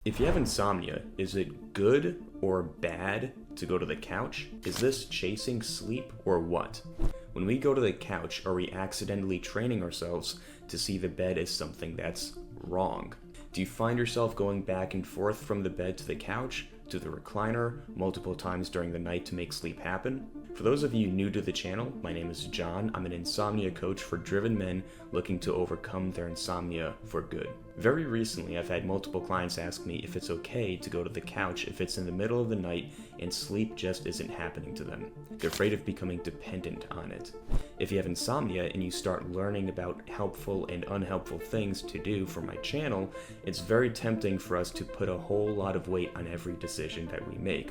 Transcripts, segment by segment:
If you have insomnia, is it good or bad to go to the couch? Is this chasing sleep or what? When we go to the couch, are we accidentally training ourselves to see the bed as something that's wrong? Do you find yourself going back and forth from the bed to the couch, to the recliner, multiple times during the night to make sleep happen? For those of you new to the channel, my name is John. I'm an insomnia coach for driven men looking to overcome their insomnia for good. Very recently, I've had multiple clients ask me if it's okay to go to the couch if it's in the middle of the night and sleep just isn't happening to them. They're afraid of becoming dependent on it. If you have insomnia and you start learning about helpful and unhelpful things to do for my channel, it's very tempting for us to put a whole lot of weight on every decision that we make.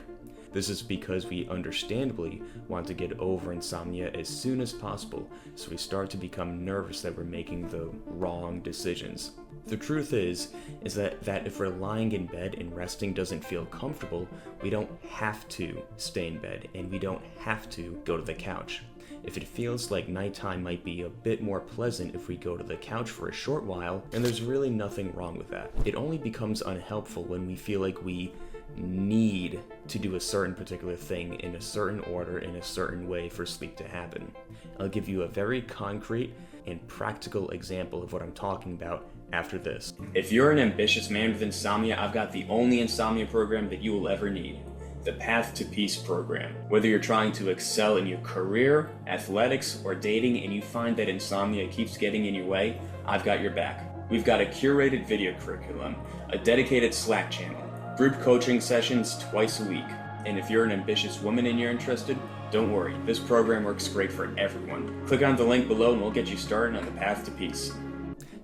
This is because we understandably want to get over insomnia as soon as possible, so we start to become nervous that we're making the wrong decisions. The truth is that if we're lying in bed and resting doesn't feel comfortable, we don't have to stay in bed and we don't have to go to the couch. If it feels like nighttime might be a bit more pleasant if we go to the couch for a short while, then there's really nothing wrong with that. It only becomes unhelpful when we feel like we need to do a certain particular thing in a certain order in a certain way for sleep to happen. I'll give you a very concrete and practical example of what I'm talking about after this. If you're an ambitious man with insomnia, I've got the only insomnia program that you will ever need. The Path to Peace program. Whether you're trying to excel in your career, athletics, or dating and you find that insomnia keeps getting in your way, I've got your back. We've got a curated video curriculum, a dedicated Slack channel, group coaching sessions twice a week. And if you're an ambitious woman and you're interested, don't worry, this program works great for everyone. Click on the link below and we'll get you started on the Path to Peace.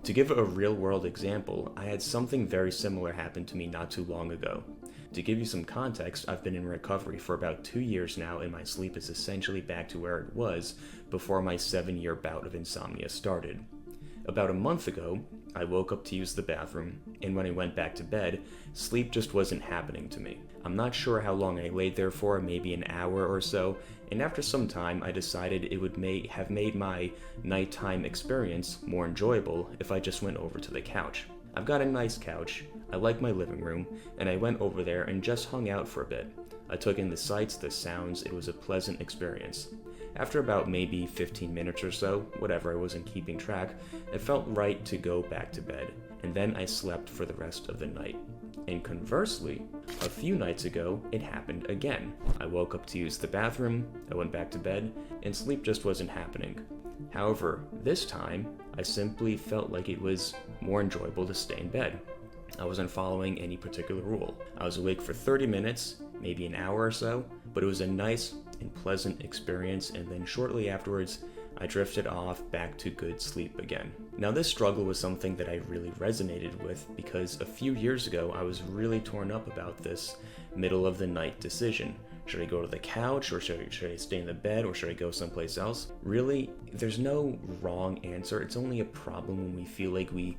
To give a real-world example, I had something very similar happen to me not too long ago. To give you some context, I've been in recovery for about 2 years now and my sleep is essentially back to where it was before my 7-year bout of insomnia started. About a month ago, I woke up to use the bathroom, and when I went back to bed, sleep just wasn't happening to me. I'm not sure how long I laid there for, maybe an hour or so, and after some time I decided it would have made my nighttime experience more enjoyable if I just went over to the couch. I've got a nice couch, I like my living room, and I went over there and just hung out for a bit. I took in the sights, the sounds, it was a pleasant experience. After about maybe 15 minutes or so, whatever, I wasn't keeping track, it felt right to go back to bed, and then I slept for the rest of the night. And conversely, a few nights ago, it happened again. I woke up to use the bathroom, I went back to bed, and sleep just wasn't happening. However, this time, I simply felt like it was more enjoyable to stay in bed. I wasn't following any particular rule. I was awake for 30 minutes, maybe an hour or so, but it was a nice and pleasant experience, and then shortly afterwards, I drifted off back to good sleep again. Now this struggle was something that I really resonated with because a few years ago I was really torn up about this middle of the night decision. Should I go to the couch or should I stay in the bed or should I go someplace else? Really, there's no wrong answer. It's only a problem when we feel like we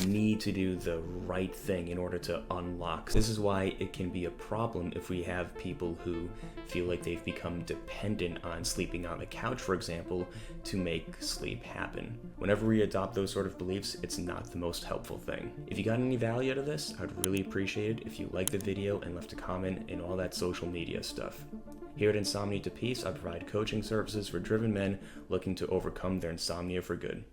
need to do the right thing in order to unlock. This is why it can be a problem if we have people who feel like they've become dependent on sleeping on the couch, for example, to make sleep happen. Whenever we adopt those sort of beliefs, it's not the most helpful thing. If you got any value out of this, I'd really appreciate it if you liked the video and left a comment and all that social media stuff. Here at Insomnia to Peace, I provide coaching services for driven men looking to overcome their insomnia for good.